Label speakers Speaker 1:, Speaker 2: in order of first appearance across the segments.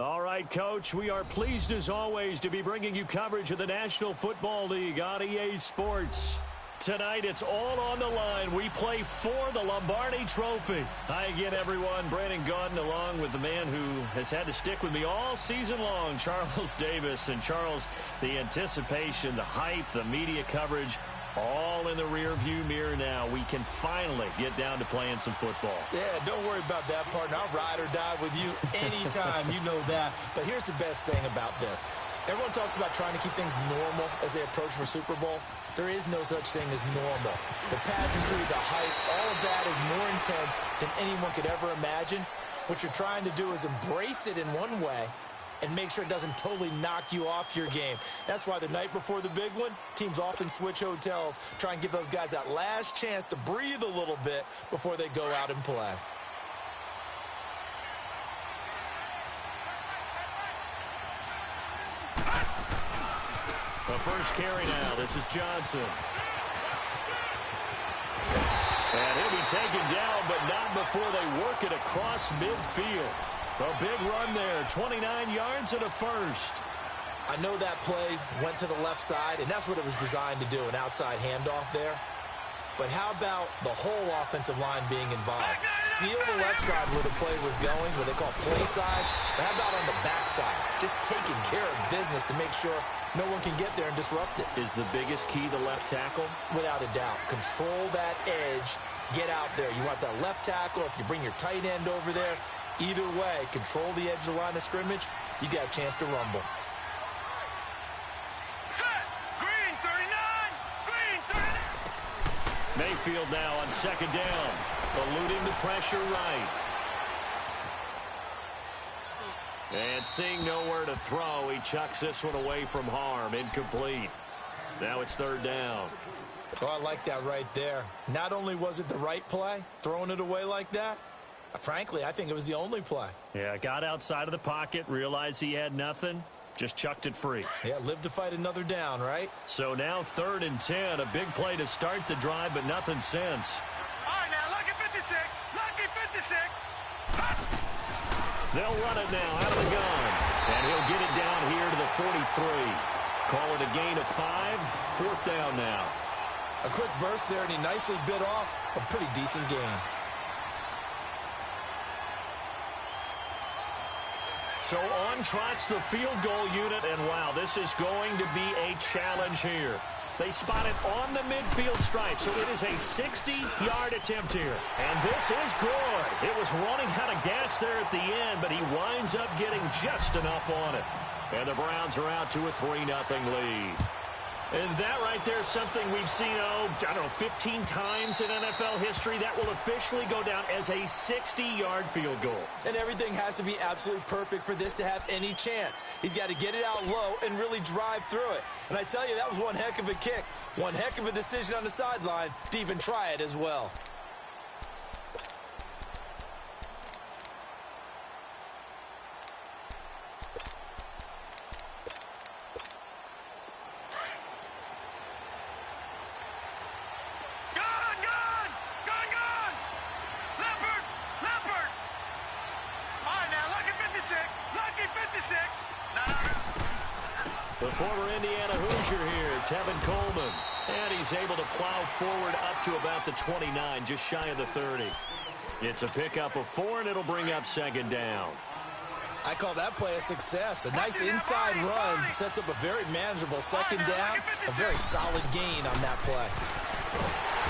Speaker 1: All right, Coach, we are pleased as always to be bringing you coverage of the National Football League on EA Sports. Tonight, it's all on the line. We play for the Lombardi Trophy. Hi again, everyone. Brandon Gaudin along with the man who has had to stick with me all season long, Charles Davis. And Charles, the anticipation, the hype, the media coverage, all in the rearview mirror now. We can finally get down to playing some football.
Speaker 2: Yeah, don't worry about that, partner. I'll ride or die with you anytime. You know that. But here's the best thing about this. Everyone talks about trying to keep things normal as they approach for Super Bowl. There is no such thing as normal. The pageantry, the hype, all of that is more intense than anyone could ever imagine. What you're trying to do is embrace it in one way and make sure it doesn't totally knock you off your game. That's why the night before the big one, teams often switch hotels, try and give those guys that last chance to breathe a little bit before they go out and play.
Speaker 1: The first carry now. This is Johnson. And he'll be taken down, but not before they work it across midfield. A big run there, 29 yards and a first.
Speaker 2: I know that play went to the left side, and that's what it was designed to do, an outside handoff there. But how about the whole offensive line being involved? Seal the left side where the play was going, what they call play side. But how about on the back side? Just taking care of business to make sure no one can get there and disrupt it.
Speaker 1: Is the biggest key the left tackle?
Speaker 2: Without a doubt. Control that edge. Get out there. You want that left tackle, if you bring your tight end over there, either way, control the edge of the line of scrimmage, you got a chance to rumble.
Speaker 3: Set! Green 39! Green 39!
Speaker 1: Mayfield now on second down, eluding the pressure right. And seeing nowhere to throw, he chucks this one away from harm, incomplete. Now it's third down.
Speaker 2: Oh, I like that right there. Not only was it the right play, throwing it away like that, frankly, I think it was the only play.
Speaker 1: Yeah, got outside of the pocket, realized he had nothing, just chucked it free.
Speaker 2: Yeah, live to fight another down, right?
Speaker 1: So now 3rd and 10, a big play to start the drive, but nothing since.
Speaker 3: All right, now, lucky 56. Lucky 56.
Speaker 1: They'll run it now out of the gun. And he'll get it down here to the 43. Call it a gain of 5, 4th down now.
Speaker 2: A quick burst there, and he nicely bit off a pretty decent gain.
Speaker 1: So on trots the field goal unit, and wow, this is going to be a challenge here. They spot it on the midfield stripe, so it is a 60-yard attempt here. And this is good. It was running out of gas there at the end, but he winds up getting just enough on it. And the Browns are out to a 3-0 lead. And that right there is something we've seen, I don't know, 15 times in NFL history. That will officially go down as a 60-yard field goal.
Speaker 2: And everything has to be absolutely perfect for this to have any chance. He's got to get it out low and really drive through it. And I tell you, that was one heck of a kick. One heck of a decision on the sideline to even try it as well.
Speaker 1: The former Indiana Hoosier here, Tevin Coleman. And he's able to plow forward up to about the 29, just shy of the 30. It's a pickup of 4, and it'll bring up 2nd down.
Speaker 2: I call that play a success. A nice inside run sets up a very manageable 2nd down. A very solid gain on that play.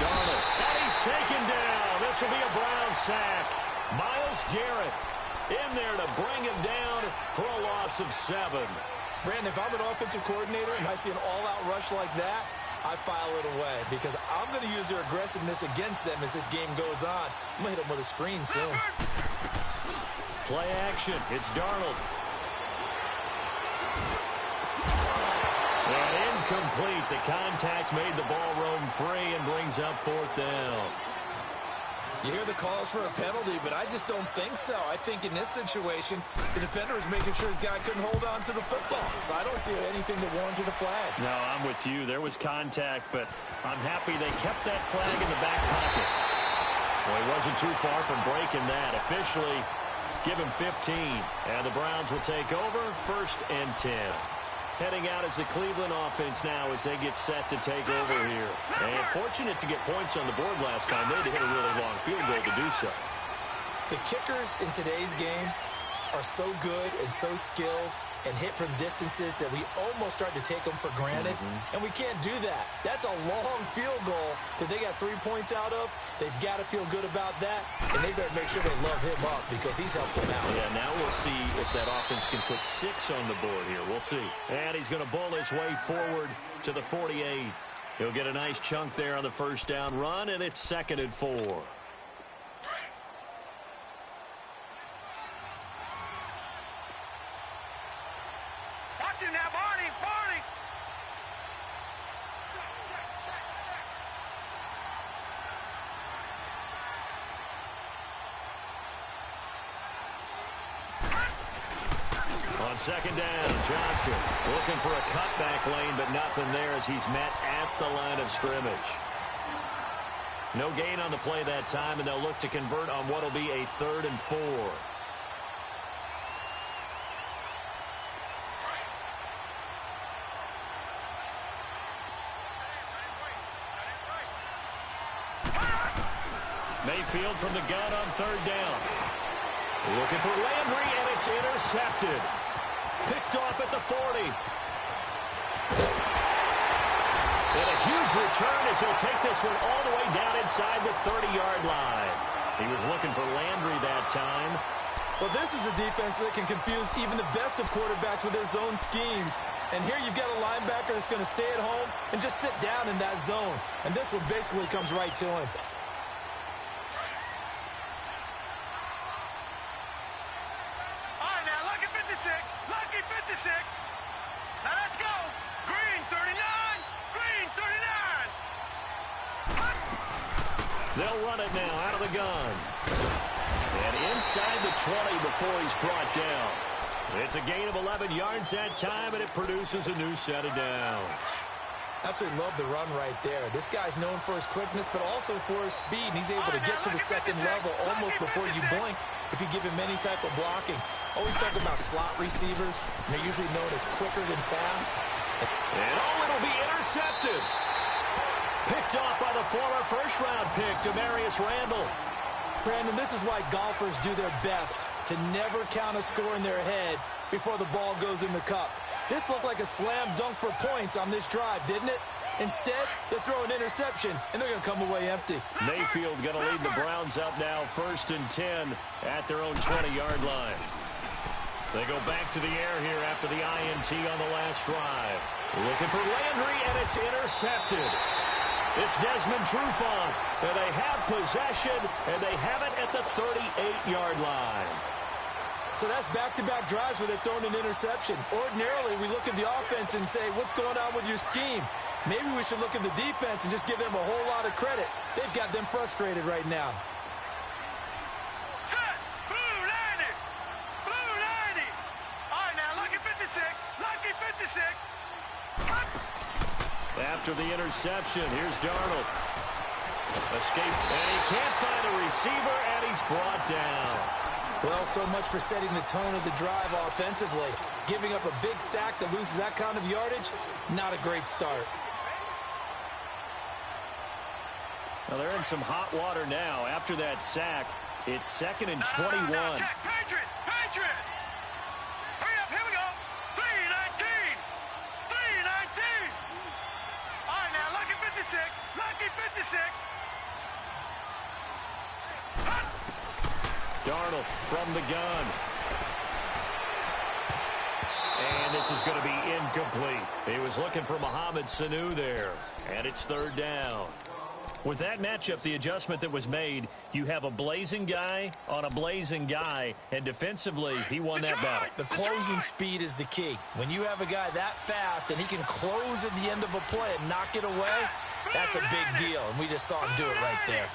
Speaker 1: Darnold, and he's taken down. This will be a Brown sack. Myles Garrett in there to bring him down for a loss of 7.
Speaker 2: Brandon, if I'm an offensive coordinator and I see an all-out rush like that, I file it away because I'm going to use their aggressiveness against them as this game goes on. I'm going to hit them with a screen soon.
Speaker 1: Play action. It's Darnold. And incomplete. The contact made the ball roam free and brings up 4th down.
Speaker 2: You hear the calls for a penalty, but I just don't think so. I think in this situation, the defender is making sure his guy couldn't hold on to the football. So I don't see anything that warranted a flag.
Speaker 1: No, I'm with you. There was contact, but I'm happy they kept that flag in the back pocket. Well, he wasn't too far from breaking that. Officially, Give him 15. And the Browns will take over 1st and 10. Heading out as the Cleveland offense now as they get set to take over here. And fortunate to get points on the board last time. They had to hit a really long field goal to do so.
Speaker 2: The kickers in today's game are so good and so skilled and hit from distances that we almost start to take them for granted. And we can't do that. That's a long field goal that they got 3 points out of. They've got to feel good about that, and they better make sure they love him up because he's helped them out.
Speaker 1: Yeah, now we'll see if that offense can put 6 on the board here. We'll see. And he's going to bull his way forward to the 48. He'll get a nice chunk there on the first down run, and it's 2nd and 4.
Speaker 3: Now, Barney, Barney.
Speaker 1: On 2nd down, Johnson looking for a cutback lane, but nothing there as he's met at the line of scrimmage. No gain on the play that time, and they'll look to convert on what will be a 3rd and 4. Mayfield from the gun on 3rd down. Looking for Landry, and it's intercepted. Picked off at the 40. And a huge return as he'll take this one all the way down inside the 30-yard line. He was looking for Landry that time.
Speaker 2: Well, this is a defense that can confuse even the best of quarterbacks with their zone schemes. And here you've got a linebacker that's going to stay at home and just sit down in that zone. And this one basically comes right to him.
Speaker 3: Lucky 56. Now let's go. Green 39. Green 39.
Speaker 1: They'll run it now out of the gun. And inside the 20 before he's brought down. It's a gain of 11 yards that time, and it produces a new set of downs.
Speaker 2: Absolutely love the run right there. This guy's known for his quickness, but also for his speed. And he's able to get to the second level almost before you blink if you give him any type of blocking. Always talk about slot receivers, and they're usually known as quicker than fast.
Speaker 1: And it'll be intercepted. Picked off by the former first-round pick, Demarius Randall.
Speaker 2: Brandon, this is why golfers do their best to never count a score in their head before the ball goes in the cup. This looked like a slam dunk for points on this drive, didn't it? Instead, they throw an interception, and they're going to come away empty.
Speaker 1: Mayfield going to lead the Browns up now, 1st and 10 at their own 20-yard line. They go back to the air here after the INT on the last drive. Looking for Landry, and it's intercepted. It's Desmond Trufant, and they have possession, and they have it at the 38-yard line.
Speaker 2: So that's back-to-back drives where they've thrown an interception. Ordinarily, we look at the offense and say, what's going on with your scheme? Maybe we should look at the defense and just give them a whole lot of credit. They've got them frustrated right now.
Speaker 3: Set. Blue 90. Blue 90. All right, now, lucky 56. Lucky 56.
Speaker 1: After the interception, here's Darnold. Escape, and he can't find a receiver, and he's brought down.
Speaker 2: Well, so much for setting the tone of the drive offensively. Giving up a big sack that loses that kind of yardage, not a great start.
Speaker 1: Well, they're in some hot water now. After that sack, it's 2nd and 21.
Speaker 3: Now, check. Patriot. Patriot. Hurry up. Here we go. 319. 319. All right, now, lucky 56. Lucky 56.
Speaker 1: Darnold from the gun. And this is going to be incomplete. He was looking for Mohamed Sanu there. And it's 3rd down. With that matchup, the adjustment that was made, you have a blazing guy on a blazing guy, and defensively, he won that battle.
Speaker 2: The closing speed is the key. When you have a guy that fast and he can close at the end of a play and knock it away, that's a big deal, and we just saw him do it right there.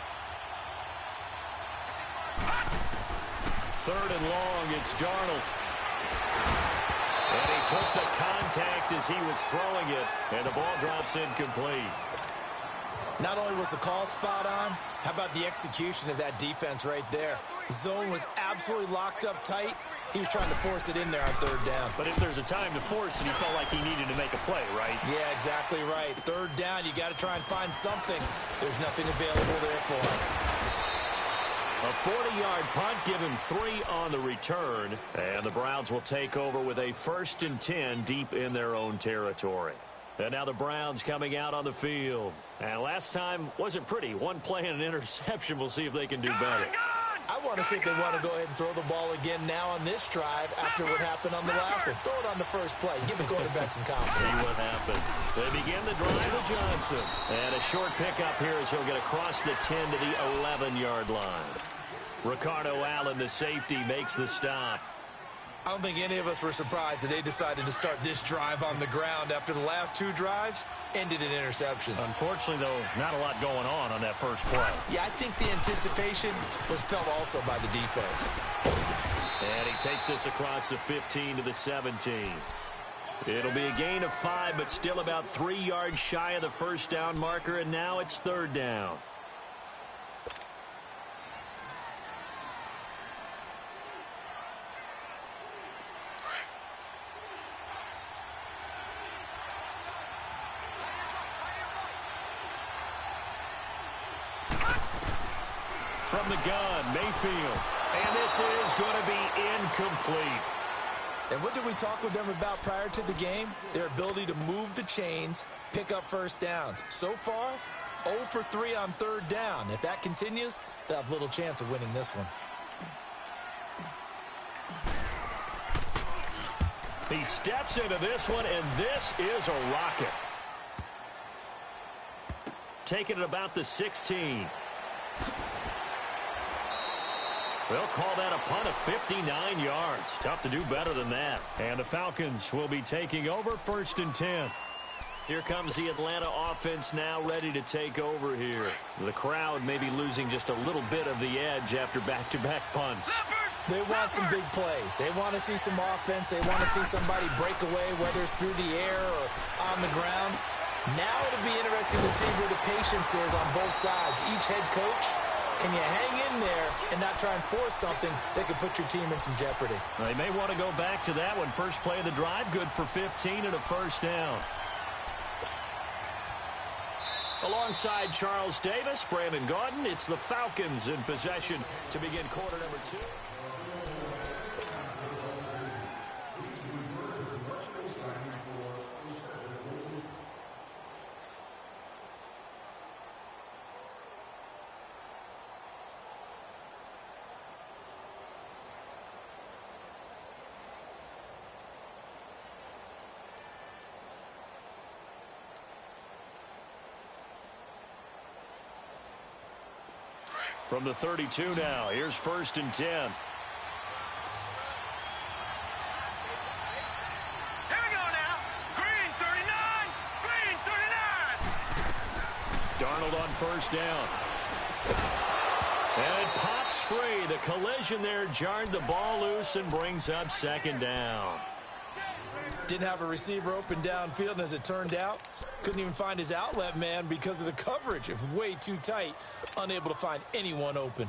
Speaker 1: 3rd and long, it's Darnold. And he took the contact as he was throwing it, and the ball drops incomplete.
Speaker 2: Not only was the call spot on, how about the execution of that defense right there? Zone was absolutely locked up tight. He was trying to force it in there on third down.
Speaker 1: But if there's a time to force it, he felt like he needed to make a play, right?
Speaker 2: Yeah, exactly right. Third down, you got to try and find something. There's nothing available there for him.
Speaker 1: A 40-yard punt, give him 3 on the return. And the Browns will take over with a 1st and 10 deep in their own territory. And now the Browns coming out on the field. And last time wasn't pretty. One play and an interception. We'll see if they can do better.
Speaker 2: I want to see if they want to go ahead and throw the ball again now on this drive after what happened on the last one. Throw it on the first play. Give the quarterback some confidence.
Speaker 1: See what happens. They begin the drive with Johnson. And a short pickup here as he'll get across the 10 to the 11-yard line. Ricardo Allen, the safety, makes the stop.
Speaker 2: I don't think any of us were surprised that they decided to start this drive on the ground after the last 2 drives ended in interceptions.
Speaker 1: Unfortunately, though, not a lot going on that first play.
Speaker 2: Yeah, I think the anticipation was felt also by the defense.
Speaker 1: And he takes us across the 15 to the 17. It'll be a gain of 5, but still about 3 yards shy of the first down marker, and now it's third down. From the gun, Mayfield. And this is going to be incomplete.
Speaker 2: And what did we talk with them about prior to the game? Their ability to move the chains, pick up first downs. So far, 0 for 3 on third down. If that continues, they'll have little chance of winning this one.
Speaker 1: He steps into this one, and this is a rocket. Taking it about the 16. They'll call that a punt of 59 yards. Tough to do better than that. And the Falcons will be taking over 1st and 10. Here comes the Atlanta offense now ready to take over here. The crowd may be losing just a little bit of the edge after back-to-back punts.
Speaker 2: They want some big plays. They want to see some offense. They want to see somebody break away, whether it's through the air or on the ground. Now it'll be interesting to see where the patience is on both sides. Each head coach, can you hang in there and not try and force something that could put your team in some jeopardy?
Speaker 1: They may want to go back to that one. First play of the drive, good for 15 and a first down. Alongside Charles Davis, Brandon Gaudin, it's the Falcons in possession to begin quarter number 2. From the 32 now, here's 1st and 10.
Speaker 3: Here we go now. Green 39. Green 39.
Speaker 1: Darnold on first down. And it pops free. The collision there jarred the ball loose and brings up 2nd down.
Speaker 2: Didn't have a receiver open downfield, and as it turned out, couldn't even find his outlet man because of the coverage. It was way too tight, unable to find anyone open.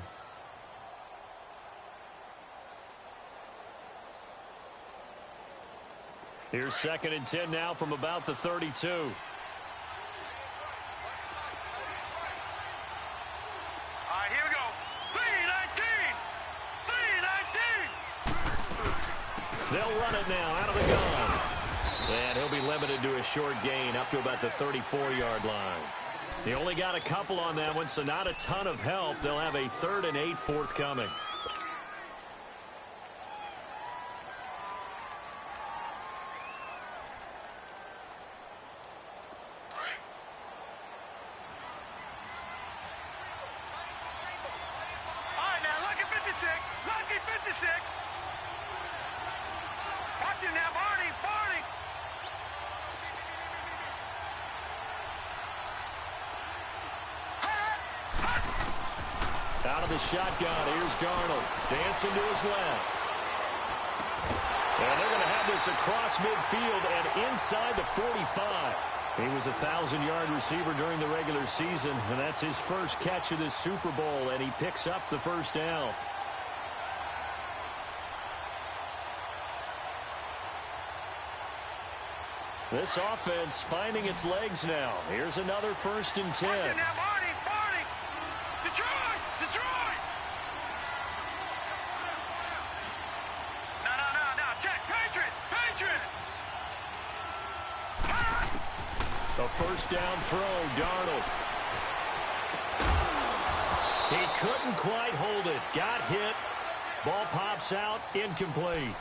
Speaker 1: Here's 2nd and 10 now from about the 32.
Speaker 3: All right, here we go. 3-19. 3-19.
Speaker 1: They'll run it now out of the gun. And he'll be limited to a short gain up to about the 34-yard line. They only got a couple on that one, so not a ton of help. They'll have a 3rd and 8 forthcoming.
Speaker 3: All right, now, lucky 56. Lucky 56. Watch it now, Barney. Barney.
Speaker 1: Out of the shotgun, here's Darnold. Dancing to his left. And they're going to have this across midfield and inside the 45. He was a 1,000-yard receiver during the regular season, and that's his first catch of this Super Bowl, and he picks up the first down. This offense finding its legs now. Here's another 1st and 10.
Speaker 3: Watch it now, Marty. Detroit! No. Check. Patriot!
Speaker 1: A first down throw, Darnold. He couldn't quite hold it. Got hit. Ball pops out, incomplete.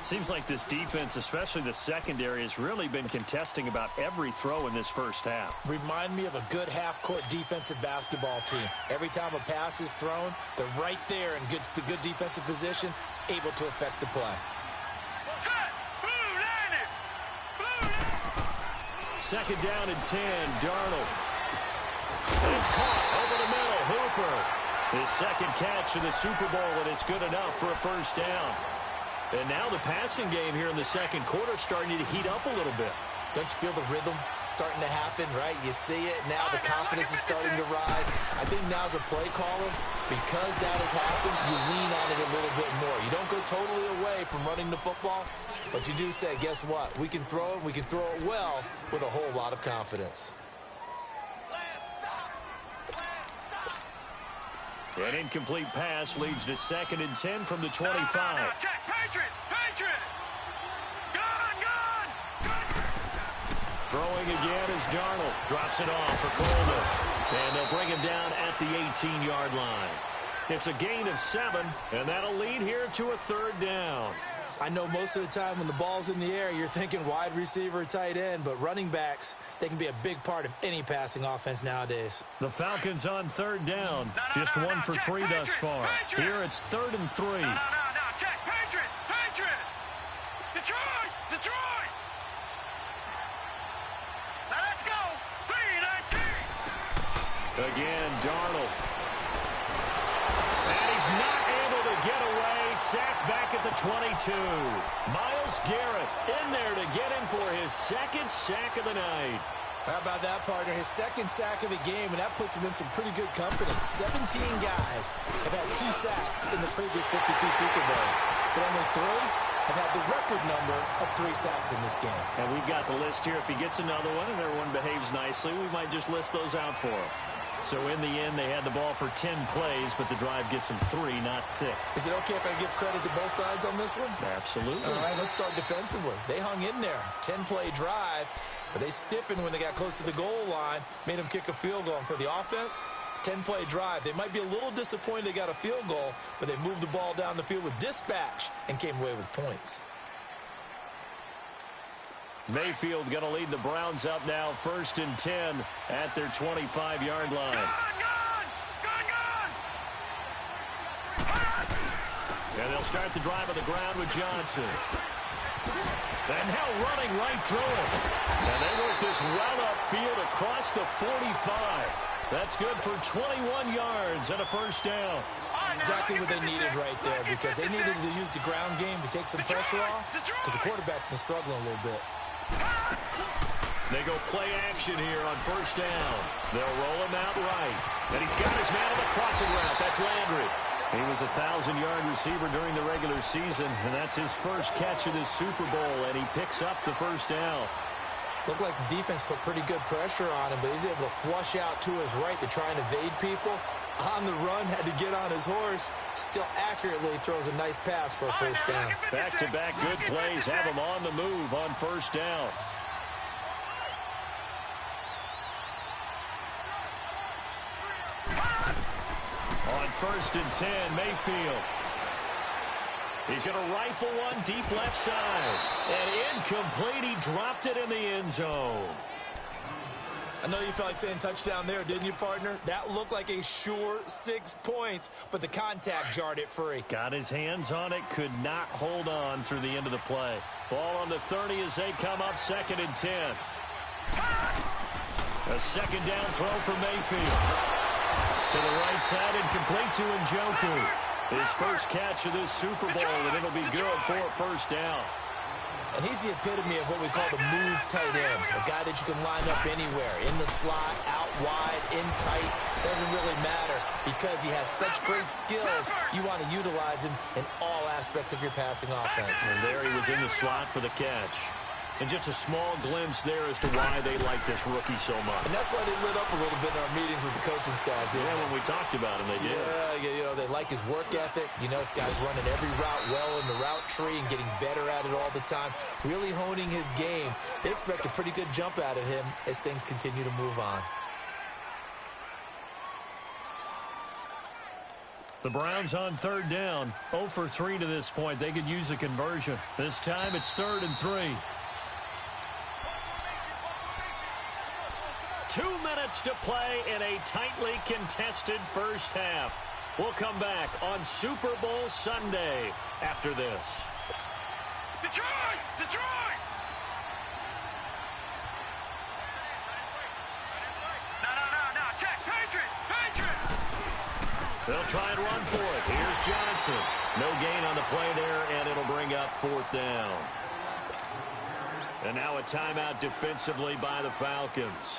Speaker 1: Seems like this defense, especially the secondary, has really been contesting about every throw in this first half.
Speaker 2: Remind me of a good half-court defensive basketball team. Every time a pass is thrown, they're right there in good defensive position, able to affect the play.
Speaker 3: Set! Blue landed!
Speaker 1: Second down and 10, Darnold. And it's caught over the middle, Hooper. His second catch of the Super Bowl, and it's good enough for a first down. And now the passing game here in the second quarter is starting to heat up a little bit.
Speaker 2: Don't you feel the rhythm starting to happen, right? You see it, now the confidence is starting to rise. I think now as a play caller, because that has happened, you lean on it a little bit more. You don't go totally away from running the football, but you do say, guess what? We can throw it, we can throw it well with a whole lot of confidence.
Speaker 1: An incomplete pass leads to 2nd and 10 from the 25.
Speaker 3: No, check. Patriot! Gone!
Speaker 1: Throwing again is Darnold. Drops it off for Coleman. And they'll bring him down at the 18-yard line. It's a gain of 7, and that'll lead here to a 3rd down.
Speaker 2: I know most of the time when the ball's in the air, you're thinking wide receiver, tight end, but running backs, they can be a big part of any passing offense nowadays.
Speaker 1: The Falcons on 3rd down. Just 1 for 3 thus far. Here it's 3rd and 3.
Speaker 3: No. Check. Patriot! Detroit! Now let's go! 3-19!
Speaker 1: Again, Darnold. And he's not able to get away. Sacked back at the 22. Myles Garrett in there to get him for his 2nd sack of the night.
Speaker 2: How about that, partner? His 2nd sack of the game, and that puts him in some pretty good company. 17 guys have had 2 sacks in the previous 52 Super Bowls, but only 3 have had the record number of 3 sacks in this game.
Speaker 1: And we've got the list here. If he gets another one and everyone behaves nicely, we might just list those out for him. So in the end, they had the ball for 10 plays, but the drive gets them 3, not 6.
Speaker 2: Is it okay if I give credit to both sides on this one?
Speaker 1: Absolutely.
Speaker 2: All right, let's start defensively. They hung in there. 10-play drive, but they stiffened when they got close to the goal line, made them kick a field goal. And for the offense, 10-play drive. They might be a little disappointed they got a field goal, but they moved the ball down the field with dispatch and came away with points.
Speaker 1: Mayfield going to lead the Browns up now, 1st and 10 at their 25-yard line. And they'll start the drive on the ground with Johnson. And now running right through him. And they work this well upfield across the 45. That's good for 21 yards and a first down.
Speaker 2: Exactly what they needed right there, because they needed to use the ground game to take some pressure off, because the quarterback's been struggling a little bit.
Speaker 1: They go play action here on 1st down. They'll roll him out right. And he's got his man on the crossing route. That's Landry. He was a 1,000-yard receiver during the regular season, and that's his first catch of this Super Bowl, and he picks up the first down.
Speaker 2: Looked like the defense put pretty good pressure on him, but he's able to flush out to his right to try and evade people. On the run, had to get on his horse. Still accurately throws a nice pass for a first down.
Speaker 1: Back-to-back good plays have him on the move on 1st down. On 1st and 10, Mayfield. He's going to rifle one deep left side. And incomplete. He dropped it in the end zone.
Speaker 2: I know you felt like saying touchdown there, didn't you, partner? That looked like a sure 6 points, but the contact jarred it free.
Speaker 1: Got his hands on it, could not hold on through the end of the play. Ball on the 30 as they come up 2nd and 10. A 2nd down throw for Mayfield. To the right side and complete to Njoku. His first catch of this Super Bowl, and it'll be good for a first down.
Speaker 2: And he's the epitome of what we call the move tight end, a guy that you can line up anywhere, in the slot, out wide, in tight. Doesn't really matter because he has such great skills. You want to utilize him in all aspects of your passing offense.
Speaker 1: And there he was in the slot for the catch. And just a small glimpse there as to why they like this rookie so much.
Speaker 2: And that's why they lit up a little bit in our meetings with the coaching staff, didn't they?
Speaker 1: When we talked about him, they did.
Speaker 2: Yeah, you know, they like his work ethic. You know, this guy's running every route well in the route tree and getting better at it all the time, really honing his game. They expect a pretty good jump out of him as things continue to move on.
Speaker 1: The Browns on third down, 0 for 3 to this point. They could use a conversion. This time it's 3rd and 3. 2 minutes to play in a tightly contested first half. We'll come back on Super Bowl Sunday after this.
Speaker 3: Detroit! Detroit! No. Check. Patriot!
Speaker 1: They'll try and run for it. Here's Johnson. No gain on the play there, and it'll bring up 4th down. And now a timeout defensively by the Falcons.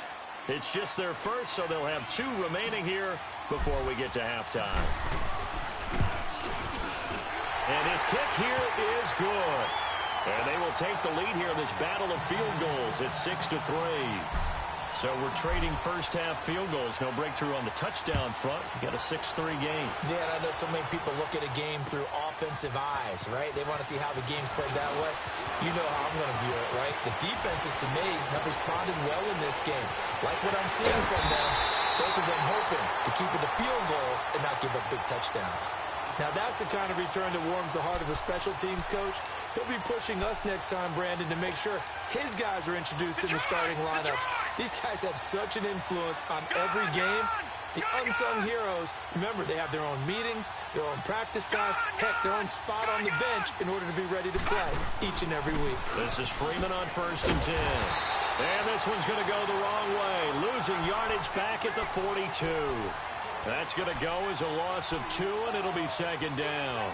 Speaker 1: It's just their first, so they'll have 2 remaining here before we get to halftime. And his kick here is good. And they will take the lead here in this battle of field goals at 6-3. So we're trading first-half field goals. No breakthrough on the touchdown front. We got a 6-3 game.
Speaker 2: Yeah, and I know so many people look at a game through offensive eyes, right? They want to see how the game's played that way. You know how I'm going to view it, right? The defenses, to me, have responded well in this game. Like what I'm seeing from them, both of them hoping to keep it to field goals and not give up big touchdowns. Now, that's the kind of return that warms the heart of a special teams coach. He'll be pushing us next time, Brandon, to make sure his guys are introduced in the starting lineups. These guys have such an influence on every game. The unsung heroes, remember, they have their own meetings, their own practice time, heck, their own spot on the bench in order to be ready to play each and every week.
Speaker 1: This is Freeman on 1st and 10. And this one's going to go the wrong way, losing yardage back at the 42. That's going to go as a loss of 2, and it'll be 2nd down.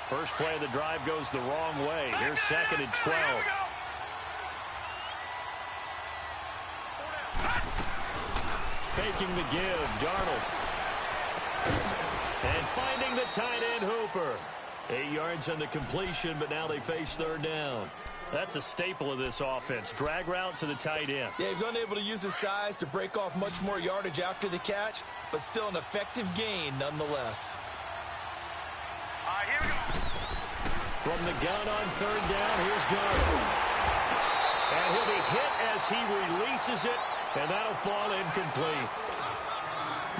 Speaker 1: First play of the drive goes the wrong way. Here's 2nd and 12. Faking the give, Darnold. And finding the tight end, Hooper. 8 yards on the completion, but now they face 3rd down. That's a staple of this offense. Drag route to the tight end.
Speaker 2: Yeah, he was unable to use his size to break off much more yardage after the catch, but still an effective gain nonetheless.
Speaker 3: All right, here we go.
Speaker 1: From the gun on 3rd down, here's Darnold. And he'll be hit as he releases it, and that'll fall incomplete.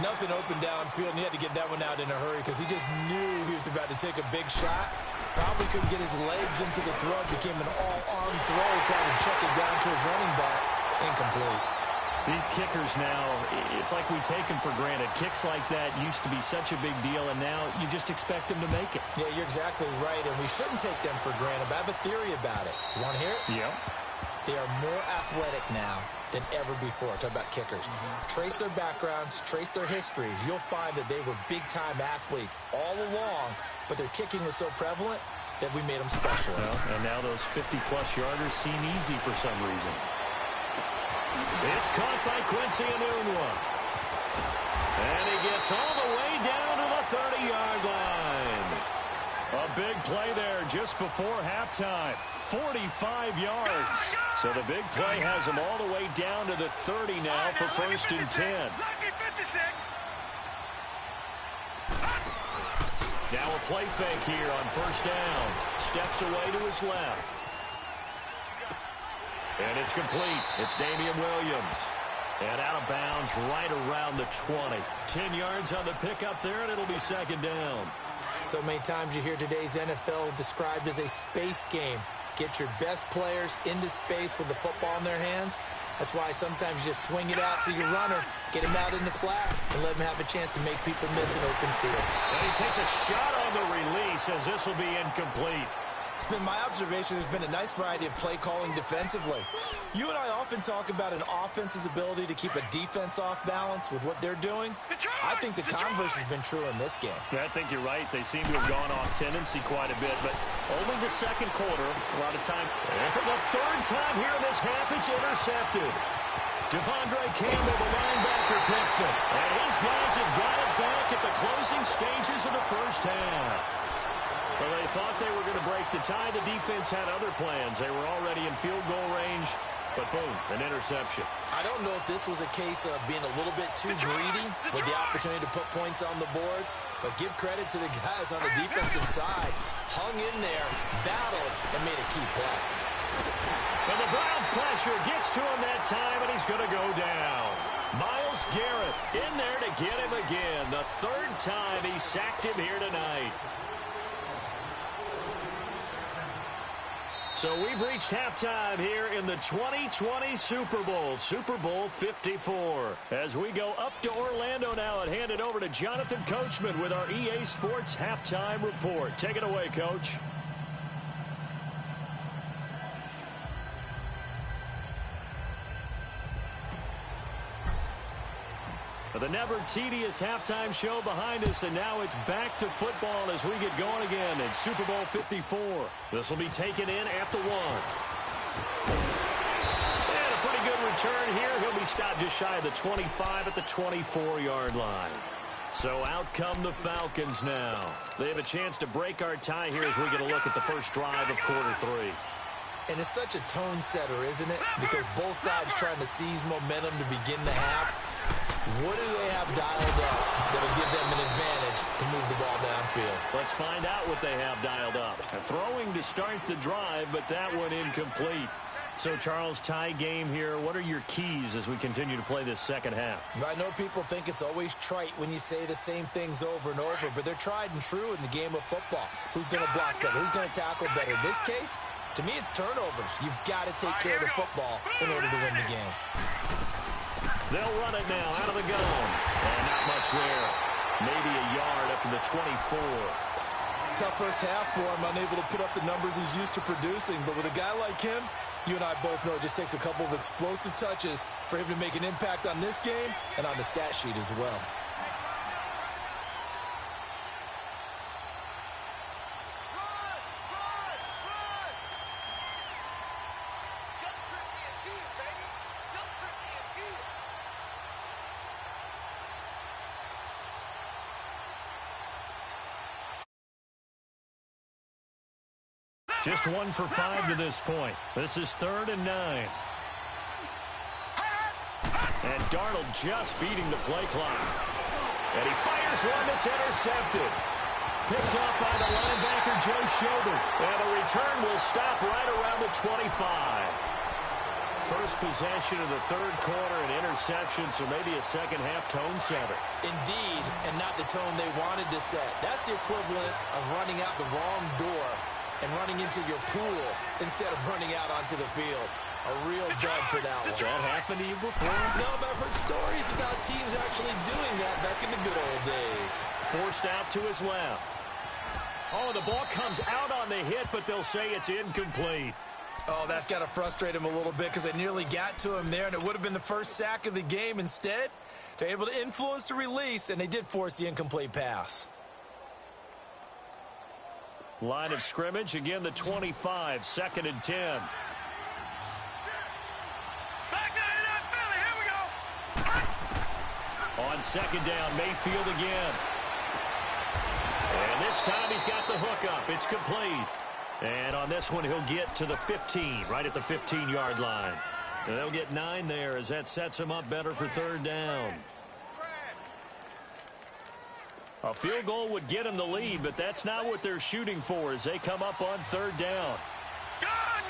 Speaker 2: Nothing open downfield, and he had to get that one out in a hurry because he just knew he was about to take a big shot. Probably couldn't get his legs into the throw. Became an all-arm throw, trying to check it down to his running back. Incomplete.
Speaker 1: These kickers now, it's like we take them for granted. Kicks like that used to be such a big deal, and now you just expect them to make it.
Speaker 2: Yeah, you're exactly right, and we shouldn't take them for granted. But I have a theory about it. You want to hear it?
Speaker 1: Yep.
Speaker 2: They are more athletic now than ever before. Talk about kickers. Trace their backgrounds, trace their histories. You'll find that they were big-time athletes all along, but their kicking was so prevalent that we made them specialists.
Speaker 1: Well, and now those 50-plus yarders seem easy for some reason. It's caught by Quincy Enunwa. And he gets all the way down to the 30-yard line. A big play there just before halftime. 45 yards. So the big play has him all the way down to the 30 now for 1st and 10. Now a play fake here on 1st down. Steps away to his left. And it's complete. It's Damian Williams. And out of bounds right around the 20. 10 yards on the pickup there, and it'll be 2nd down.
Speaker 2: So many times you hear today's NFL described as a space game. Get your best players into space with the football in their hands. That's why sometimes you just swing it out to your runner, get him out in the flat, and let him have a chance to make people miss an open field.
Speaker 1: And he takes a shot on the release as this will be incomplete.
Speaker 2: It's been my observation there's been a nice variety of play calling defensively. You and I often talk about an offense's ability to keep a defense off balance with what they're doing. I think the converse has been true in this game.
Speaker 1: I think you're right. They seem to have gone off tendency quite a bit, but only the second quarter, a lot of time. And for the third time here in this half, it's intercepted. Devondre Campbell, the linebacker, picks it. And his guys have got it back at the closing stages of the first half. Well, they thought they were going to break the tie. The defense had other plans. They were already in field goal range, but boom, an interception.
Speaker 2: I don't know if this was a case of being a little bit too greedy with the opportunity to put points on the board, but give credit to the guys on the defensive side. Hung in there, battled, and made a key play.
Speaker 1: And the Browns pressure gets to him that time, and he's going to go down. Myles Garrett in there to get him again. The third time he sacked him here tonight. So we've reached halftime here in the 2020 Super Bowl, Super Bowl 54. As we go up to Orlando now and hand it over to Jonathan Coachman with our EA Sports Halftime Report. Take it away, Coach. The never-tedious halftime show behind us, and now it's back to football as we get going again in Super Bowl 54. This will be taken in at the 1. And a pretty good return here. He'll be stopped just shy of the 25 at the 24-yard line. So out come the Falcons now. They have a chance to break our tie here as we get a look at the first drive of quarter 3.
Speaker 2: And it's such a tone setter, isn't it? Because both sides trying to seize momentum to begin the half. What do they have dialed up that'll give them an advantage to move the ball downfield?
Speaker 1: Let's find out what they have dialed up. Throwing to start the drive, but that one incomplete. So, Charles, tie game here. What are your keys as we continue to play this second half?
Speaker 2: I know people think it's always trite when you say the same things over and over, but they're tried and true in the game of football. Who's going to block better? Who's going to tackle better? In this case, to me, it's turnovers. You've got to take care of the football in order to win the game.
Speaker 1: They'll run it now out of the gun. And not much there. Maybe a yard up to the 24.
Speaker 2: Tough first half for him, unable to put up the numbers he's used to producing. But with a guy like him, you and I both know it just takes a couple of explosive touches for him to make an impact on this game and on the stat sheet as well.
Speaker 1: Just 1 for 5 to this point. This is 3rd and 9. And Darnold just beating the play clock. And he fires one that's intercepted. Picked up by the linebacker, Joe Schobert. And the return will stop right around the 25. First possession of the third quarter, an interception, so maybe a second half tone setter.
Speaker 2: Indeed, and not the tone they wanted to set. That's the equivalent of running out the wrong door and running into your pool instead of running out onto the field. A real dud for that one.
Speaker 1: Has that happened to you before?
Speaker 2: No, but I've heard stories about teams actually doing that back in the good old days.
Speaker 1: Forced out to his left. Oh, the ball comes out on the hit, but they'll say it's incomplete.
Speaker 2: Oh, that's got to frustrate him a little bit because they nearly got to him there, and it would have been the first sack of the game. Instead, they're able to influence the release, and they did force the incomplete pass.
Speaker 1: Line of scrimmage, again the 25, 2nd and 10.
Speaker 3: Back to Philly, here we go.
Speaker 1: On 2nd down, Mayfield again. And this time he's got the hook up. It's complete. And on this one, he'll get to the 15, right at the 15-yard line. And they'll get 9 there as that sets him up better for 3rd down. A field goal would get him the lead, but that's not what they're shooting for as they come up on 3rd down.
Speaker 3: Gone!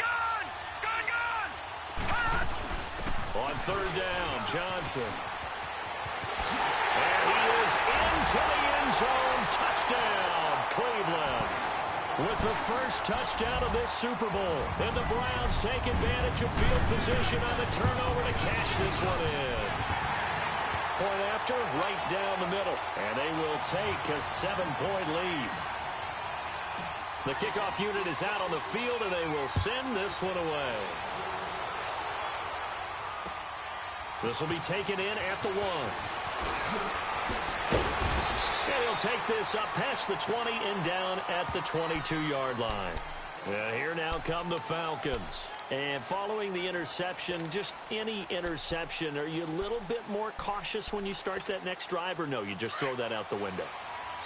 Speaker 1: On 3rd down, Johnson. And he is into the end zone. Touchdown, Cleveland. With the first touchdown of this Super Bowl. And the Browns take advantage of field position on the turnover to cash this one in. Point after, right down the middle. And they will take a 7-point lead. The kickoff unit is out on the field, and they will send this one away. This will be taken in at the 1. And he'll take this up past the 20 and down at the 22-yard line. Here now come the Falcons. And following the interception, just any interception, are you a little bit more cautious when you start that next drive, or no, you just throw that out the window?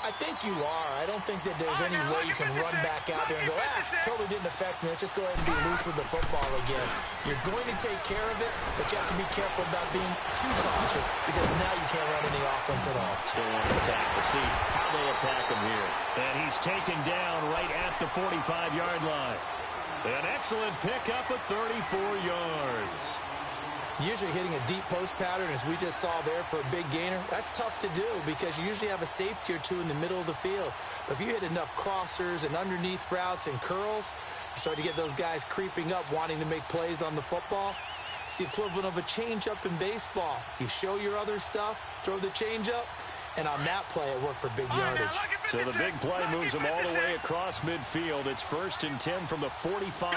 Speaker 2: I think you are. I don't think that there's any way you can run back out there and go, totally didn't affect me. Let's just go ahead and be loose with the football again. You're going to take care of it, but you have to be careful about being too cautious because now you can't run any offense at all.
Speaker 1: Attack. We'll see how they attack him here. And he's taken down right at the 45-yard line. An excellent pickup of 34 yards.
Speaker 2: Usually hitting a deep post pattern, as we just saw there for a big gainer, that's tough to do because you usually have a safety or two in the middle of the field. But if you hit enough crossers and underneath routes and curls, you start to get those guys creeping up, wanting to make plays on the football. It's the equivalent of a changeup in baseball. You show your other stuff, throw the changeup, and on that play, it worked for big yardage.
Speaker 1: So the big play moves them all the way across midfield. It's 1st and 10 from the 45.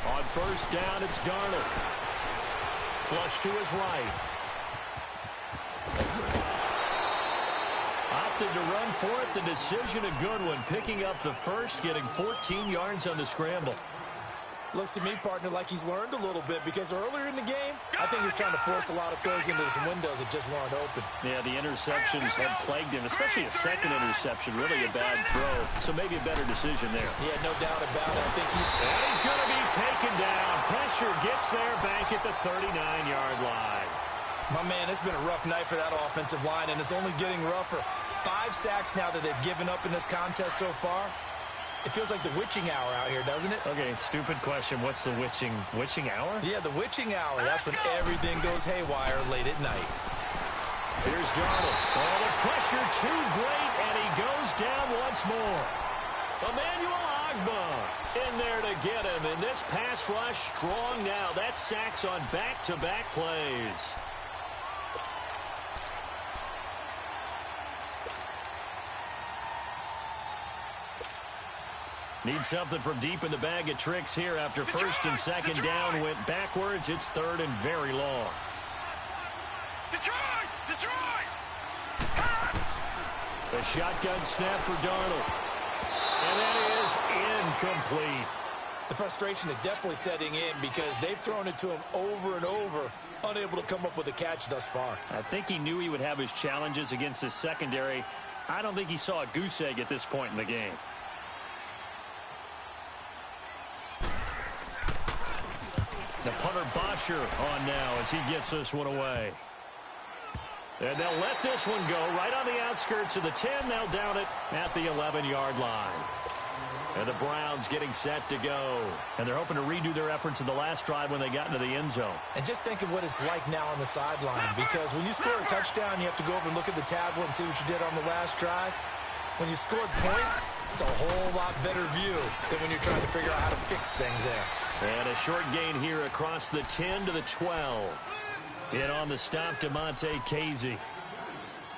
Speaker 1: On 1st down, it's Darnold. Flush to his right. Opted to run for it. The decision a good one. Picking up the first, getting 14 yards on the scramble.
Speaker 2: Looks to me, partner, like he's learned a little bit because earlier in the game, I think he was trying to force a lot of throws into some windows that just weren't open.
Speaker 1: Yeah, the interceptions had plagued him, especially a second interception, really a bad throw. So maybe a better decision there.
Speaker 2: Yeah, no doubt about it. I think
Speaker 1: and he's going to be taken down. Pressure gets there back at the 39-yard line.
Speaker 2: My man, it's been a rough night for that offensive line, and it's only getting rougher. 5 sacks now that they've given up in this contest so far. It feels like the witching hour out here, doesn't it?
Speaker 1: Okay, stupid question. What's the witching hour?
Speaker 2: Yeah, the witching hour. That's when everything goes haywire late at night.
Speaker 1: Here's Darnold. Oh, the pressure too great, and he goes down once more. Emmanuel Ogbah in there to get him, and this pass rush strong now. That's sacks on back-to-back plays. Need something from deep in the bag of tricks here after 1st and 2nd down went backwards. It's 3rd and very long.
Speaker 3: Detroit!
Speaker 1: The shotgun snap for Darnold. And that is incomplete.
Speaker 2: The frustration is definitely setting in because they've thrown it to him over and over, unable to come up with a catch thus far.
Speaker 1: I think he knew he would have his challenges against his secondary. I don't think he saw a goose egg at this point in the game. The punter Bosher on now as he gets this one away. And they'll let this one go right on the outskirts of the 10. They'll down it at the 11-yard line. And the Browns getting set to go. And they're hoping to redo their efforts in the last drive when they got into the end zone.
Speaker 2: And just think of what it's like now on the sideline. Because when you score a touchdown, you have to go over and look at the tablet and see what you did on the last drive. When you scored points, it's a whole lot better view than when you're trying to figure out how to fix things there.
Speaker 1: And a short gain here across the 10 to the 12. In on the stop, Damontae Kazee.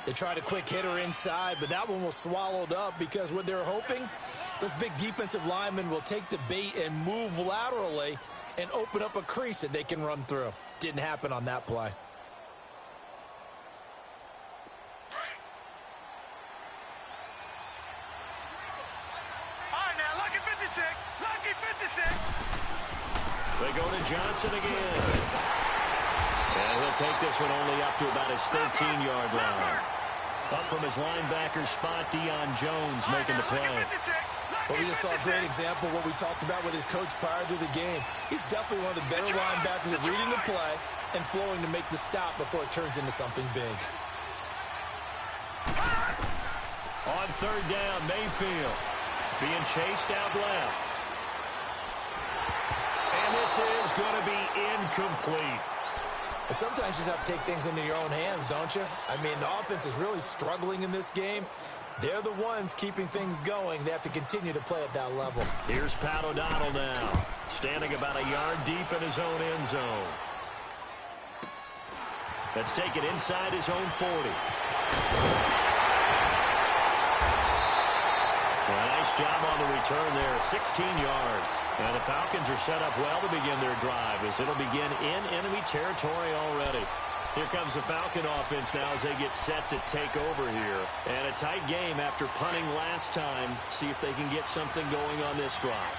Speaker 2: They tried a quick hitter inside, but that one was swallowed up because what they're hoping, those big defensive linemen will take the bait and move laterally and open up a crease that they can run through. Didn't happen on that play.
Speaker 3: Lucky 56.
Speaker 1: They go to Johnson again. And he'll take this one only up to about his 13-yard line. Up from his linebacker spot, Deion Jones making the play.
Speaker 2: Well, we just saw a great example of what we talked about with his coach prior to the game. He's definitely one of the better linebackers at reading the play and flowing to make the stop before it turns into something big.
Speaker 1: On 3rd down, Mayfield being chased out left. And this is going to be incomplete.
Speaker 2: But sometimes you just have to take things into your own hands, don't you? I mean, the offense is really struggling in this game. They're the ones keeping things going. They have to continue to play at that level.
Speaker 1: Here's Pat O'Donnell now, standing about a yard deep in his own end zone. Let's take it inside his own 40. Well, nice job on the return there, 16 yards. And the Falcons are set up well to begin their drive as it'll begin in enemy territory already. Here comes the Falcon offense now as they get set to take over here. And a tight game after punting last time. See if they can get something going on this drive.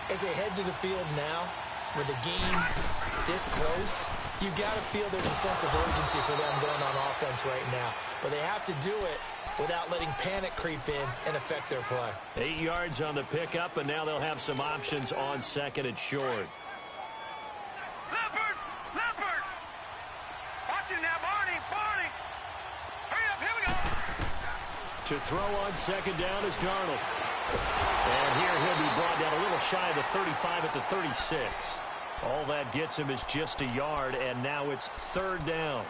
Speaker 2: As they head to the field now, with the game this close, you got to feel there's a sense of urgency for them going on offense right now. But they have to do it without letting panic creep in and affect their play.
Speaker 1: 8 yards on the pickup, and now they'll have some options on second and short.
Speaker 3: Leopard! Leopard! Watch him now, Barney! Barney! Hurry up, here we go!
Speaker 1: To throw on second down is Darnold. And here he'll be brought down a little shy of the 35 at the 36. All that gets him is just a yard, and now it's third down.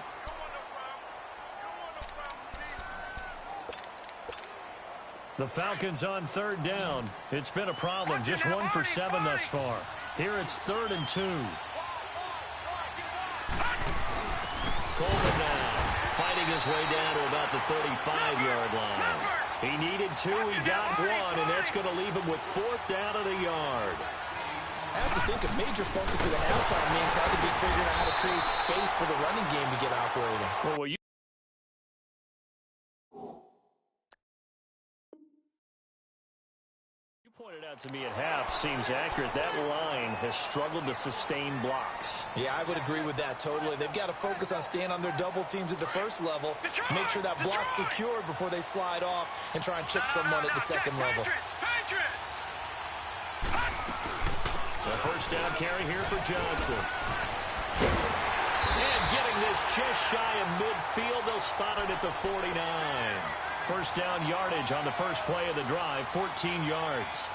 Speaker 1: The Falcons on third down. It's been a problem. Just 1 for 7 thus far. Here it's 3rd and 2. Coleman now fighting his way down to about the 35-yard line. He needed 2. He got 1, and that's going to leave him with 4th down at a yard.
Speaker 2: I have to think a major focus of the halftime means how to be figuring out how to create space for the running game to get operating.
Speaker 1: Well, you pointed out to me at half seems accurate. That line has struggled to sustain blocks.
Speaker 2: Yeah, I would agree with that totally. They've got to focus on staying on their double teams at the first level, make sure that block's secured before they slide off and try and chip someone at the second level.
Speaker 1: The first down carry here for Johnson. And getting this just shy of midfield, they'll spot it at the 49. First down yardage on the first play of the drive, 14 yards.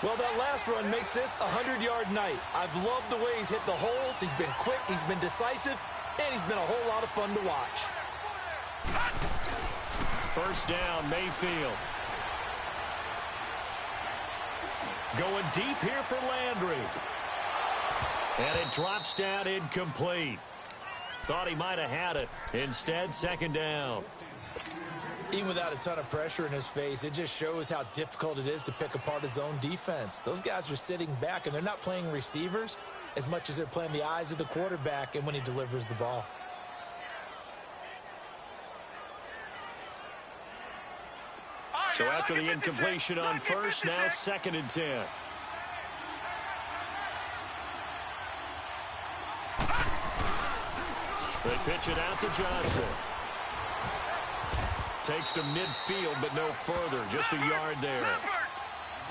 Speaker 2: Well, that last run makes this a 100-yard night. I've loved the way he's hit the holes. He's been quick, he's been decisive, and he's been a whole lot of fun to watch.
Speaker 1: First down, Mayfield. Going deep here for Landry. And it drops down incomplete. Thought he might have had it. Instead, second down.
Speaker 2: Even without a ton of pressure in his face, it just shows how difficult it is to pick apart his own defense. Those guys are sitting back, and they're not playing receivers as much as they're playing the eyes of the quarterback and when he delivers the ball.
Speaker 1: So after the incompletion on first, now 2nd and 10. They pitch it out to Johnson. Takes to midfield, but no further. Just a yard there.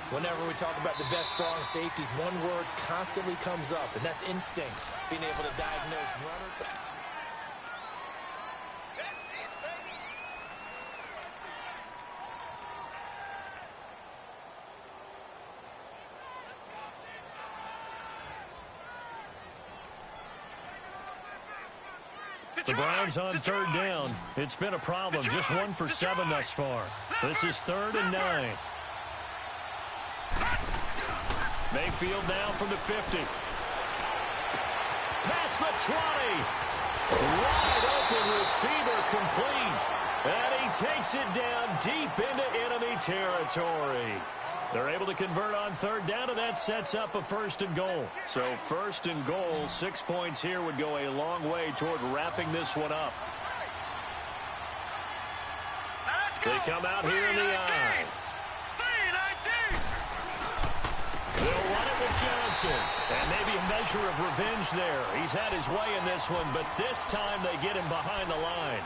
Speaker 2: Whenever we talk about the best strong safeties, one word constantly comes up, and that's instincts. Being able to diagnose runner.
Speaker 1: The Browns on third down. It's been a problem. Just 1 for 7 thus far. This is 3rd and 9. Mayfield now from the 50. Past the 20. Wide open receiver complete. And he takes it down deep into enemy territory. They're able to convert on third down, and that sets up a 1st and goal. So 1st and goal, 6 points here would go a long way toward wrapping this one up. They come out here in the eye. They'll run it with Johnson. And maybe a measure of revenge there. He's had his way in this one, but this time they get him behind the line.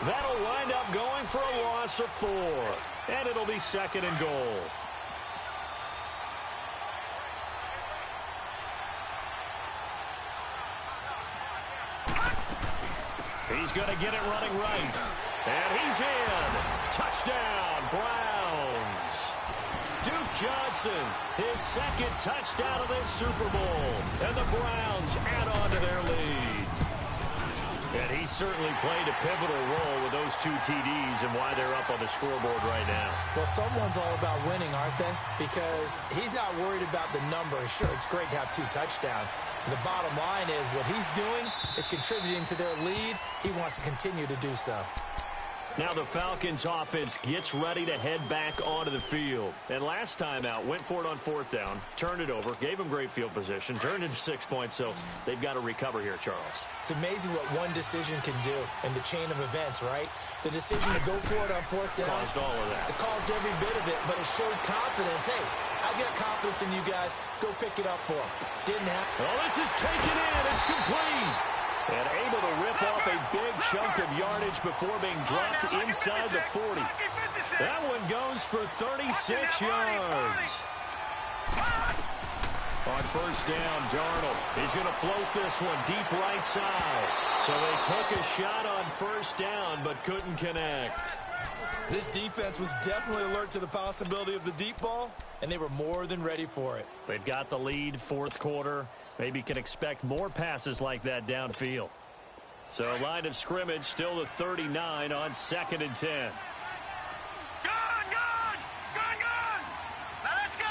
Speaker 1: That'll wind up going for a loss of 4. And it'll be 2nd and goal. He's going to get it running right. And he's in. Touchdown, Browns. Duke Johnson, his 2nd touchdown of this Super Bowl. And the Browns add on to their lead. And he certainly played a pivotal role with those 2 TDs and why they're up on the scoreboard right now.
Speaker 2: Well, someone's all about winning, aren't they? Because he's not worried about the number. Sure, it's great to have 2 touchdowns. The bottom line is what he's doing is contributing to their lead. He wants to continue to do so.
Speaker 1: Now the Falcons offense gets ready to head back onto the field. And last time out, went for it on fourth down, turned it over, gave them great field position, turned into 6 points, so they've got to recover here, Charles.
Speaker 2: It's amazing what one decision can do in the chain of events, right? The decision to go for it on fourth down.
Speaker 1: Caused all of that.
Speaker 2: It caused every bit of it, but it showed confidence. Hey, I got confidence in you guys. Go pick it up for them. Didn't happen.
Speaker 1: Oh, this is taken in. It's complete. And able to rip off a big chunk of yardage before being dropped inside the 40. That one goes for 36 yards. On first down, Darnold. He's going to float this one deep right side. So they took a shot on first down, but couldn't connect.
Speaker 2: This defense was definitely alert to the possibility of the deep ball, and they were more than ready for it.
Speaker 1: They've got the lead, fourth quarter. Maybe can expect more passes like that downfield. So line of scrimmage still the 39 on 2nd and 10.
Speaker 3: Gone! Now let's go!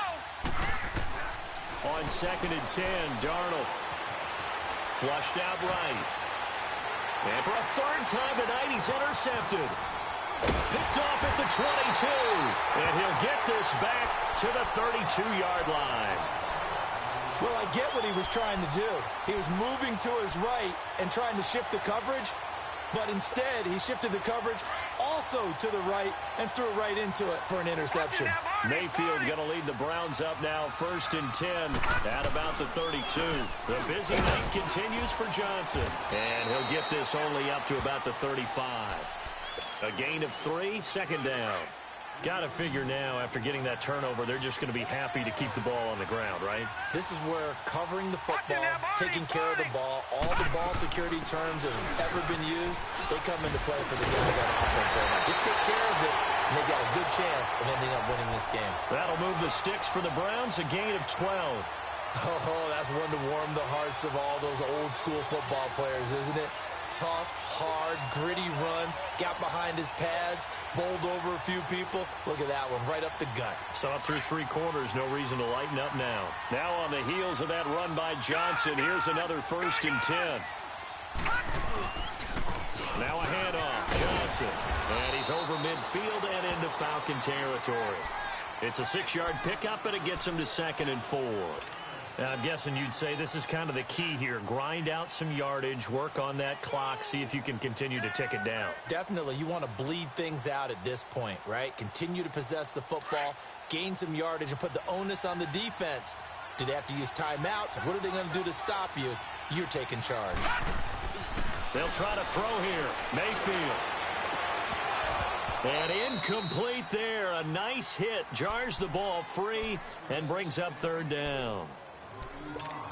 Speaker 1: On 2nd and 10, Darnold. Flushed out right. And for a third time tonight, he's intercepted. Picked off at the 22. And he'll get this back to the 32-yard line.
Speaker 2: Well, I get what he was trying to do. He was moving to his right and trying to shift the coverage, but instead he shifted the coverage also to the right and threw it right into it for an interception.
Speaker 1: Mayfield going to lead the Browns up now, 1st and 10 at about the 32. The busy night continues for Johnson, and he'll get this only up to about the 35. A gain of 3, 2nd down. Got to figure now, after getting that turnover, they're just going to be happy to keep the ball on the ground, right?
Speaker 2: This is where covering the football, taking care of the ball, all the ball security terms that have ever been used, they come into play for the guys on offense right now. Just take care of it, and they've got a good chance of ending up winning this game.
Speaker 1: That'll move the sticks for the Browns, a gain of 12.
Speaker 2: Oh, that's one to warm the hearts of all those old-school football players, isn't it? Tough, hard, gritty run, got behind his pads, bowled over a few people. Look at that one, right up the gut.
Speaker 1: Saw it through 3 quarters, no reason to lighten up now. Now on the heels of that run by Johnson, here's another 1st and 10. Now a handoff, Johnson. And he's over midfield and into Falcon territory. It's a 6-yard pickup, and it gets him to 2nd and 4. Now, I'm guessing you'd say this is kind of the key here. Grind out some yardage, work on that clock, see if you can continue to tick it down.
Speaker 2: Definitely. You want to bleed things out at this point, right? Continue to possess the football, gain some yardage, and put the onus on the defense. Do they have to use timeouts? What are they going to do to stop you? You're taking charge.
Speaker 1: They'll try to throw here. Mayfield. And incomplete there. A nice hit. Jars the ball free and brings up 3rd down.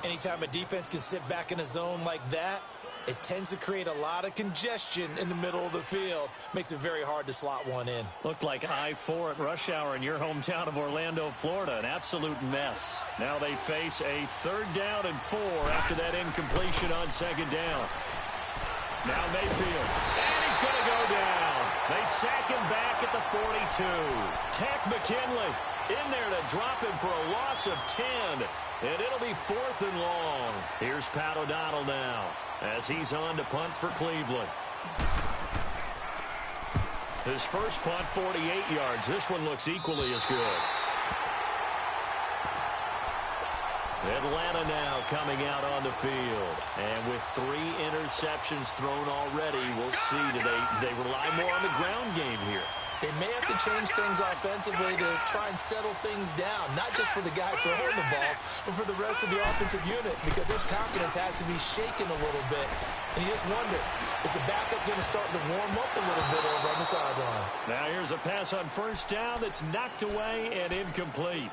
Speaker 2: Anytime a defense can sit back in a zone like that, it tends to create a lot of congestion in the middle of the field. Makes it very hard to slot one in.
Speaker 1: Looked like I-4 at rush hour in your hometown of Orlando, Florida. An absolute mess. Now they face a 3rd down and 4 after that incompletion on 2nd down. Now Mayfield. And he's going to go down. They sack him back at the 42. Takk McKinley in there to drop him for a loss of 10. And it'll be 4th and long. Here's Pat O'Donnell now as he's on to punt for Cleveland. His first punt, 48 yards. This one looks equally as good. Atlanta now coming out on the field. And with 3 interceptions thrown already, we'll see. Do they rely more on the ground game here?
Speaker 2: They may have to change things offensively to try and settle things down, not just for the guy throwing the ball, but for the rest of the offensive unit, because his confidence has to be shaken a little bit. And you just wonder, is the backup going to start to warm up a little bit over on the sideline?
Speaker 1: Now here's a pass on first down that's knocked away and incomplete.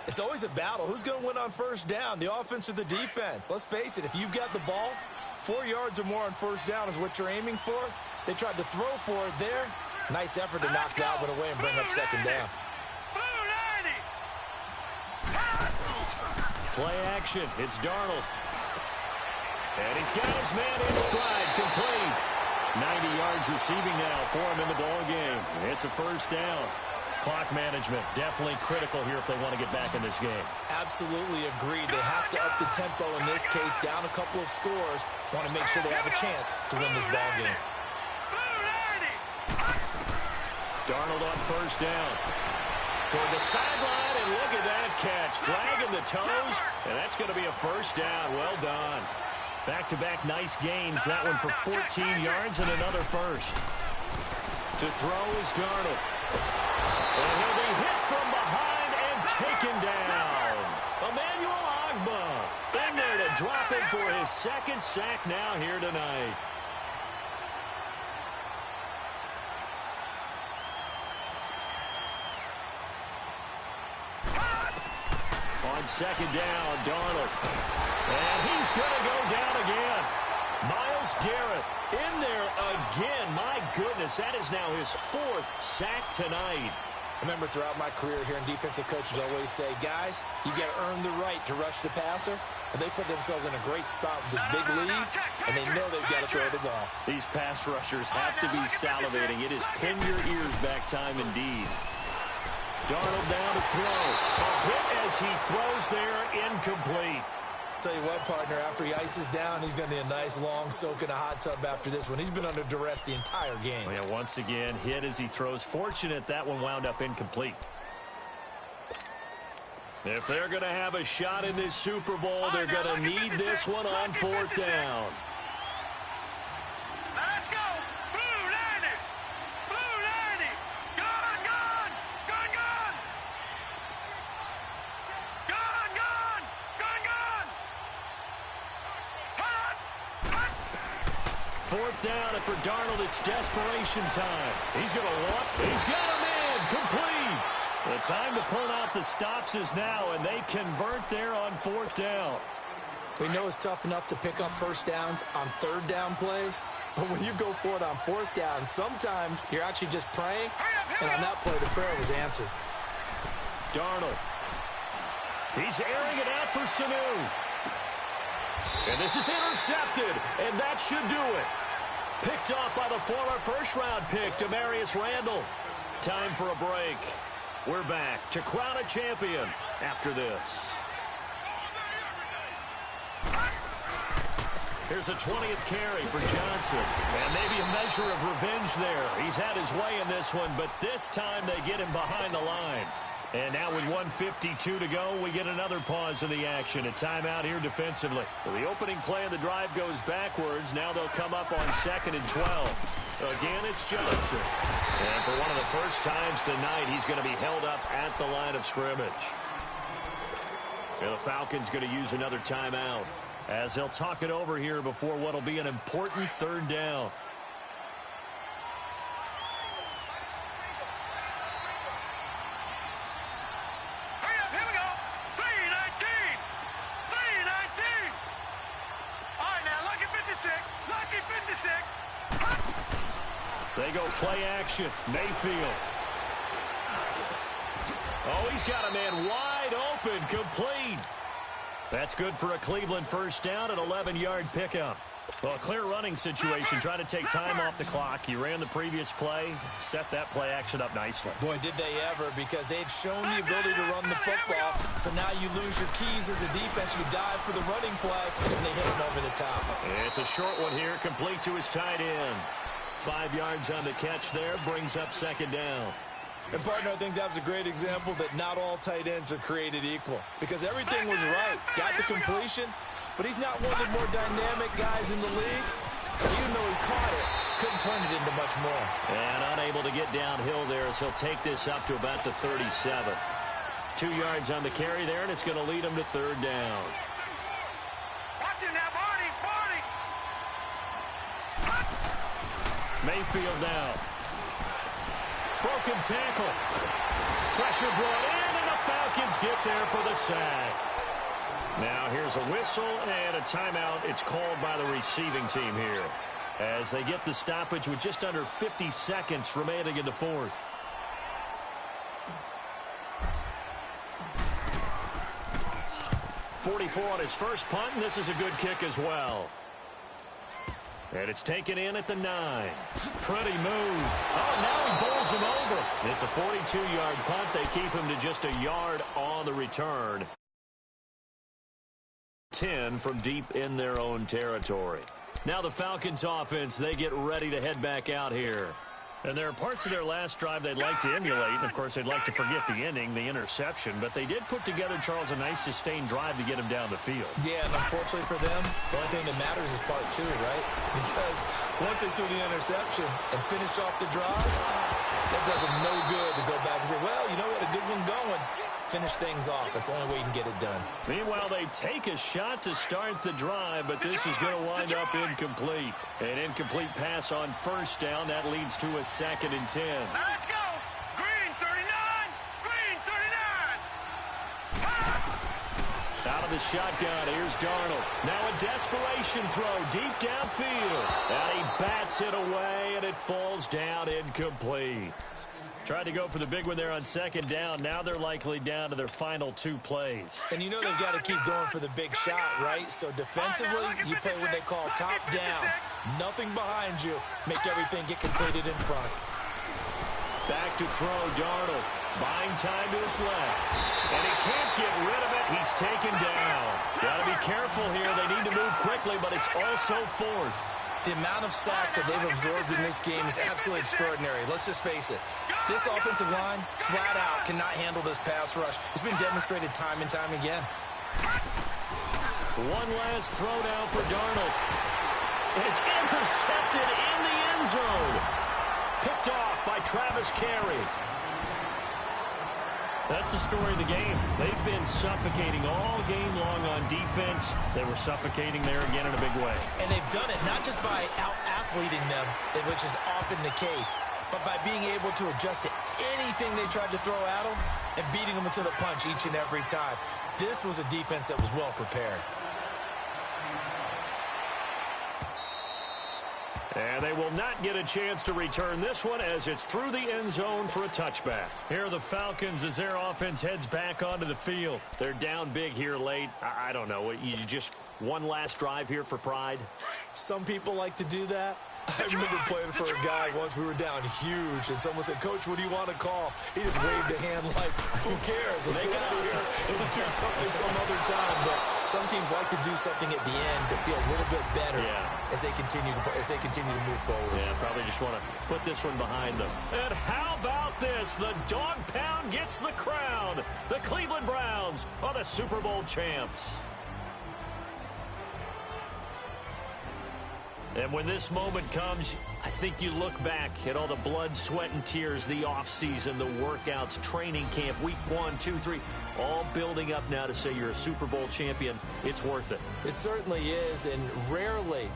Speaker 2: It's always a battle. Who's going to win on first down, the offense or the defense? Let's face it, if you've got the ball, 4 yards or more on first down is what you're aiming for. They tried to throw for it there. Nice effort to knock that one away and bring up 2nd down.
Speaker 1: Play action. It's Darnold. And he's got his man in stride, complete. 90 yards receiving now for him in the ball game. It's a 1st down. Clock management, definitely critical here if they want to get back in this game.
Speaker 2: Absolutely agreed. They have to up the tempo in this case, down a couple of scores. Want to make sure they have a chance to win this ball game.
Speaker 1: Darnold on first down. Toward the sideline, and look at that catch. Dragging the toes, and that's going to be a first down. Well done. Back-to-back nice gains. That one for 14 yards and another first. To throw is Darnold. And he'll be hit from behind and taken down. Emmanuel Ogbah in there to drop him for his second sack now here tonight. On second down, Darnold. And he's going to go down again. Myles Garrett in there again. My goodness, that is now his fourth sack tonight.
Speaker 2: I remember throughout my career hearing defensive coaches always say, guys, you got to earn the right to rush the passer. And they put themselves in a great spot with this big lead, and they know they've got to throw the ball.
Speaker 1: These pass rushers have to be salivating. It is pin your ears back time indeed. Darnold down to throw. A hit as he throws there, incomplete.
Speaker 2: Tell you what, partner, after he ices down, he's going to need a nice long soak in a hot tub after this one. He's been under duress the entire game.
Speaker 1: Yeah, once again, hit as he throws. Fortunate that one wound up incomplete. If they're going to have a shot in this Super Bowl, they're going to need this one on fourth down.
Speaker 3: Let's go. Blue 90. Blue 90. Gone, gone. Gone, gone. Gone, gone. Gone, gone. Hot. Hot.
Speaker 1: Fourth down, and for Darnold, it's desperation time. He's going to walk. He's got him in. Complete. The time to pull out the stops is now, and they convert there on fourth down.
Speaker 2: We know it's tough enough to pick up first downs on third down plays, but when you go for it on fourth down, sometimes you're actually just praying, and on that play, the prayer was answered.
Speaker 1: Darnold. He's airing it out for Sanu. And this is intercepted, and that should do it. Picked off by the former first-round pick, Damarious Randall. Time for a break. We're back to crown a champion after this. Here's a 20th carry for Johnson. And maybe a measure of revenge there. He's had his way in this one, but this time they get him behind the line. And now with 1:52 to go, we get another pause in the action. A timeout here defensively. So the opening play of the drive goes backwards. Now they'll come up on 2nd and 12. Again, it's Johnson. And for one of the first times tonight, he's going to be held up at the line of scrimmage. And the Falcons going to use another timeout as they'll talk it over here before what will be an important third down.
Speaker 3: Hurry up, here we go. 3:19. 3:19. All right, now, lucky 56. Lucky 56.
Speaker 1: They go play action. Mayfield. Oh, he's got a man wide open. Complete. That's good for a Cleveland first down, an 11-yard pickup. Well, a clear running situation. Trying to take time off the clock. He ran the previous play, set that play action up nicely.
Speaker 2: Boy, did they ever, because they had shown the ability to run the football. So now you lose your keys as a defense. You dive for the running play, and they hit him over the top.
Speaker 1: It's a short one here, complete to his tight end. 5 yards on the catch there, brings up 2nd down.
Speaker 2: And, partner, I think that was a great example that not all tight ends are created equal, because everything was right. Got the completion, but he's not one of the more dynamic guys in the league. So even though he caught it, couldn't turn it into much more.
Speaker 1: And unable to get downhill there as he'll take this up to about the 37. 2 yards on the carry there, and it's going to lead him to 3rd down.
Speaker 3: Watch it now, Barney. Barney.
Speaker 1: Mayfield now. Broken tackle. Pressure brought in, and the Falcons get there for the sack. Now here's a whistle and a timeout. It's called by the receiving team here as they get the stoppage with just under 50 seconds remaining in the fourth. .44 on his first punt, and this is a good kick as well. And it's taken in at the 9. Pretty move. Oh, now he bowls him over. It's a 42-yard punt. They keep him to just a yard on the return. 10 from deep in their own territory. Now the Falcons offense, they get ready to head back out here. And there are parts of their last drive they'd like to emulate. And, of course, they'd like to forget the inning, the interception. But they did put together, Charles, a nice sustained drive to get him down the field.
Speaker 2: Yeah, and unfortunately for them, the only thing that matters is part 2, right? Because once they threw the interception and finished off the drive, that does them no good to go back and say, well, you know, we had a good one going. Finish things off. That's the only way you can get it done.
Speaker 1: Meanwhile, they take a shot to start the drive, but this is going to wind up incomplete. An incomplete pass on first down. That leads to a 2nd and 10.
Speaker 3: Now let's go. Green 39. Green 39.
Speaker 1: Out of the shotgun, here's Darnold. Now a desperation throw deep downfield. And he bats it away, and it falls down incomplete. Tried to go for the big one there on 2nd down. Now they're likely down to their final 2 plays.
Speaker 2: And you know they've got to keep going for the big shot, right? So defensively, you play what they call top down. Nothing behind you. Make everything get completed in front.
Speaker 1: Back to throw, Darnold. Buying time to his left. And he can't get rid of it. He's taken down. Got to be careful here. They need to move quickly, but it's also 4th.
Speaker 2: The amount of sacks that they've absorbed in this game is absolutely extraordinary. Let's just face it. This offensive line, flat out, cannot handle this pass rush. It's been demonstrated time and time again.
Speaker 1: One last throw now for Darnold. And it's intercepted in the end zone. Picked off by Travis Carey. That's the story of the game. They've been suffocating all game long on defense. They were suffocating there again in a big way.
Speaker 2: And they've done it not just by out-athleting them, which is often the case, but by being able to adjust to anything they tried to throw at them and beating them into the punch each and every time. This was a defense that was well prepared.
Speaker 1: And they will not get a chance to return this one as it's through the end zone for a touchback. Here are the Falcons as their offense heads back onto the field. They're down big here late. I don't know. You just one last drive here for pride?
Speaker 2: Some people like to do that. I remember playing for a guy once. We were down huge, and someone said, Coach, what do you want to call? He just waved a hand like, who cares? Let's get out of here and do something some other time. But some teams like to do something at the end to feel a little bit better as they continue to move forward.
Speaker 1: Yeah, probably just want to put this one behind them. And how about this? The dog pound gets the crown. The Cleveland Browns are the Super Bowl champs. And when this moment comes, I think you look back at all the blood, sweat, and tears, the offseason, the workouts, training camp, week 1, 2, 3, all building up now to say you're a Super Bowl champion. It's worth it.
Speaker 2: It certainly is, and rarely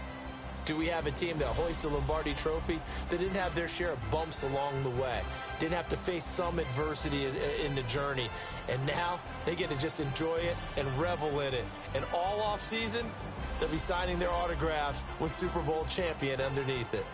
Speaker 2: do we have a team that hoists the Lombardi Trophy that didn't have their share of bumps along the way, didn't have to face some adversity in the journey, and now they get to just enjoy it and revel in it. And all offseason, they'll be signing their autographs with Super Bowl champion underneath it.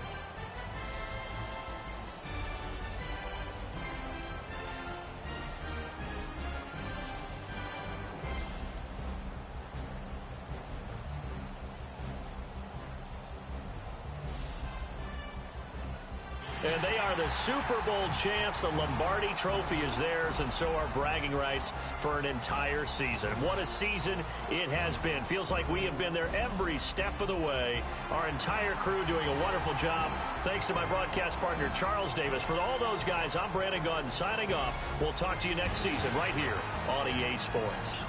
Speaker 1: And they are the Super Bowl champs. The Lombardi Trophy is theirs, and so are bragging rights for an entire season. What a season it has been. Feels like we have been there every step of the way. Our entire crew doing a wonderful job. Thanks to my broadcast partner, Charles Davis. For all those guys, I'm Brandon Gaudin signing off. We'll talk to you next season right here on EA Sports.